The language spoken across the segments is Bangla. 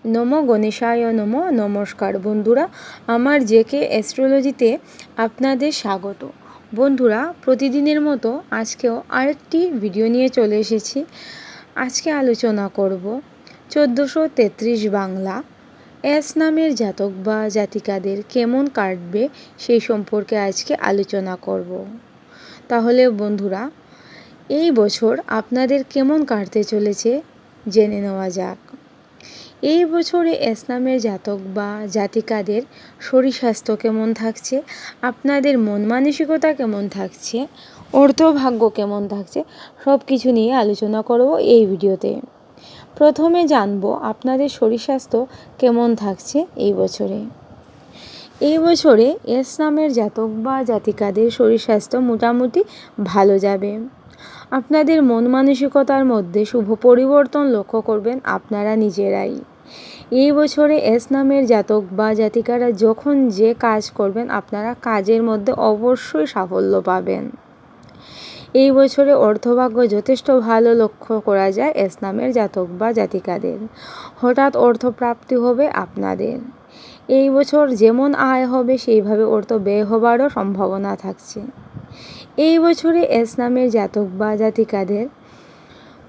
নমো গণেশায় নমো। নমস্কার বন্ধুরা, আমার জেকে অ্যাস্ট্রোলজিতে আপনাদের স্বাগত। বন্ধুরা, প্রতিদিনের মতো আজকেও আরেকটি ভিডিও নিয়ে চলে এসেছি। আজকে আলোচনা করব 1433 বাংলা এস নামের জাতক বা জাতিকাদের কেমন কাটবে সেই সম্পর্কে আজকে আলোচনা করব। তাহলে বন্ধুরা, এই বছর আপনাদের কেমন কাটতে চলেছে জেনে নেওয়া যাক। এই বছরে এস নামের জাতক বা জাতিকাদের শরীর স্বাস্থ্য কেমন থাকছে, আপনাদের মন মানসিকতা কেমন থাকছে, অর্থভাগ্য কেমন থাকছে, সব কিছু নিয়ে আলোচনা করব এই ভিডিওতে। প্রথমে জানব আপনাদের শরীর স্বাস্থ্য কেমন থাকছে এই বছরে। এই বছরে এস নামের জাতক বা জাতিকাদের শরীর স্বাস্থ্য মোটামুটি ভালো যাবে। আপনাদের মন মানসিকতার মধ্যে শুভ পরিবর্তন লক্ষ্য করবেন আপনারা নিজেরাই। এই বছরে এস নামের জাতক বা জাতিকারা যখন যে কাজ করবেন আপনারা কাজের মধ্যে অবশ্যই সাফল্য পাবেন। এই বছরে অর্থভাগ্য যথেষ্ট ভালো লক্ষ্য করা যায় এস নামের জাতক বা জাতিকাদের। হঠাৎ অর্থপ্রাপ্তি হবে আপনাদের। এই বছর যেমন আয় হবে সেইভাবে অর্থ ব্যয় হবারও সম্ভাবনা থাকছে। এই বছরে এস নামের জাতক বা জাতিকাদের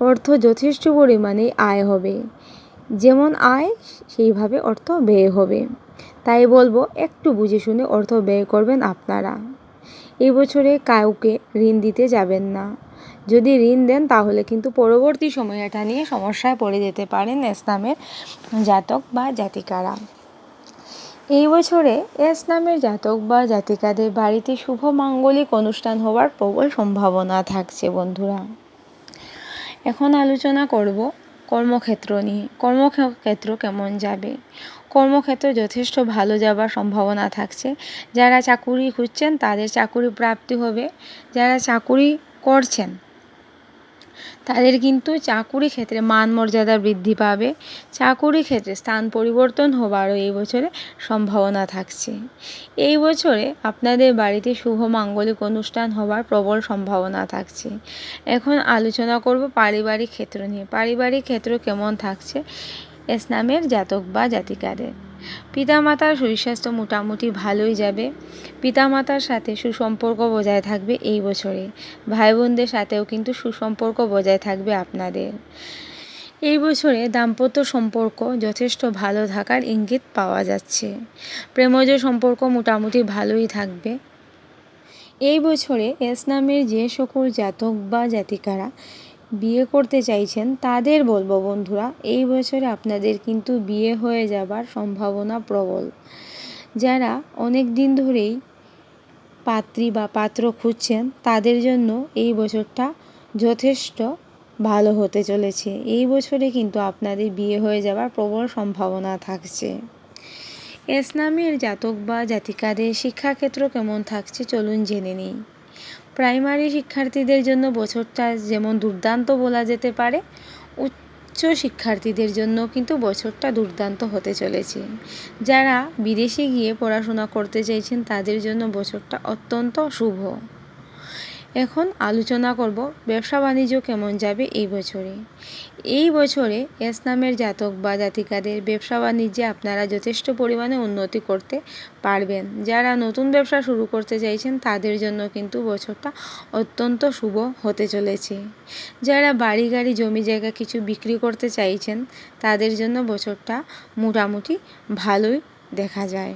অর্থ যথেষ্ট পরিমাণে আয় হবে। যেমন আয় সেইভাবে অর্থ ব্যয় হবে। তাই বলবো একটু বুঝে শুনে অর্থ ব্যয় করবেন আপনারা। এই বছরে কাউকে ঋণ দিতে যাবেন না। যদি ঋণ দেন তাহলে কিন্তু পরবর্তী সময়ে এটা নিয়ে সমস্যায় পড়ে যেতে পারেন এস নামের জাতক বা জাতিকারা। এই বছরে এস নামের জাতক বা জাতিকাদের বাড়িতে শুভ মাঙ্গলিক অনুষ্ঠান হওয়ার প্রবল সম্ভাবনা থাকছে বন্ধুরা। এখন আলোচনা করব কর্মক্ষেত্র নিয়ে। কর্মক্ষেত্র কেমন যাবে? কর্মক্ষেত্র যথেষ্ট ভালো যাবার সম্ভাবনা থাকছে। যারা চাকুরি খুঁজছেন তাদের চাকুরি প্রাপ্তি হবে। যারা চাকুরি করছেন তাদের কিন্তু চাকুরি ক্ষেত্রে মান মর্যাদা বৃদ্ধি পাবে। চাকুরি ক্ষেত্রে স্থান পরিবর্তন হবারও এই বছরে সম্ভাবনা থাকছে। এই বছরে আপনাদের বাড়িতে শুভ মাঙ্গলিক অনুষ্ঠান হবার প্রবল সম্ভাবনা থাকছে। এখন আলোচনা করব পারিবারিক ক্ষেত্র নিয়ে। পারিবারিক ক্ষেত্র কেমন থাকছে এস নামের জাতক বা জাতিকাদের? পিতামাতার শরীর স্বাস্থ্য মোটামুটি ভালোই যাবে। পিতামাতার সাথে সুসম্পর্ক বজায় থাকবে এই বছরে। ভাই বোনদের সাথেও কিন্তু সুসম্পর্ক বজায় থাকবে আপনাদের। এই বছরে দাম্পত্য সম্পর্ক যথেষ্ট ভালো থাকার ইঙ্গিত পাওয়া যাচ্ছে। প্রেমজ সম্পর্ক মোটামুটি ভালোই থাকবে। এই বছরে এস নামের যে সকল জাতক বা জাতিকারা বিয়ে করতে চাইছেন তাদের বলবো বন্ধুরা, এই বছরে আপনাদের কিন্তু বিয়ে হয়ে যাবার সম্ভাবনা প্রবল। যারা অনেক দিন ধরেই পাত্রী বা পাত্র খুঁজছেন তাদের জন্য এই বছরটা যথেষ্ট ভালো হতে চলেছে। এই বছরে কিন্তু আপনাদের বিয়ে হয়ে যাবার প্রবল সম্ভাবনা থাকছে। এস নামের জাতক বা জাতিকাদের শিক্ষাক্ষেত্র কেমন থাকছে চলুন জেনে নিই। প্রাইমারি শিক্ষার্থীদের জন্য বছরটা যেমন দুর্দান্ত বলা যেতে পারে, উচ্চ শিক্ষার্থীদের জন্য কিন্তু বছরটা দুর্দান্ত হতে চলেছে। যারা বিদেশে গিয়ে পড়াশোনা করতে চাইছেন তাদের জন্য বছরটা অত্যন্ত শুভ। এখন আলোচনা করব ব্যবসা বাণিজ্য কেমন যাবে এই বছরে। এই বছরে এস নামের জাতক বা জাতিকাদের ব্যবসা বাণিজ্যে আপনারা যথেষ্ট পরিমাণে উন্নতি করতে পারবেন। যারা নতুন ব্যবসা শুরু করতে চাইছেন তাদের জন্য কিন্তু বছরটা অত্যন্ত শুভ হতে চলেছে। যারা বাড়ি গাড়ি জমি জায়গা কিছু বিক্রি করতে চাইছেন তাদের জন্য বছরটা মোটামুটি ভালোই দেখা যায়।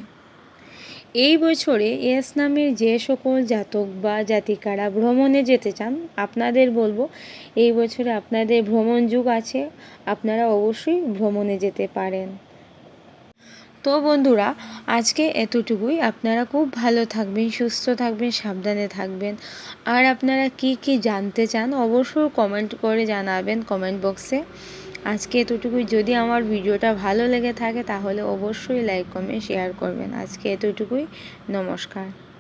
এই বছরে এস নামের যে সকল জাতক বা জাতিকারা ভ্রমণে যেতে চান আপনাদের বলবো এই বছরে আপনাদের ভ্রমণ যুগ আছে, আপনারা অবশ্যই ভ্রমণে যেতে পারেন। তো বন্ধুরা, আজকে এতটুকুই। আপনারা খুব ভালো থাকবেন, সুস্থ থাকবেন, সাবধানে থাকবেন। আর আপনারা কি জানতে চান অবশ্যই কমেন্ট করে জানাবেন কমেন্ট বক্সে। আজকে এতটুকুই। যদি আমার ভিডিওটা ভালো লেগে থাকে তাহলে অবশ্যই লাইক কমেন্ট শেয়ার করবেন। আজকে এতটুকুই। নমস্কার।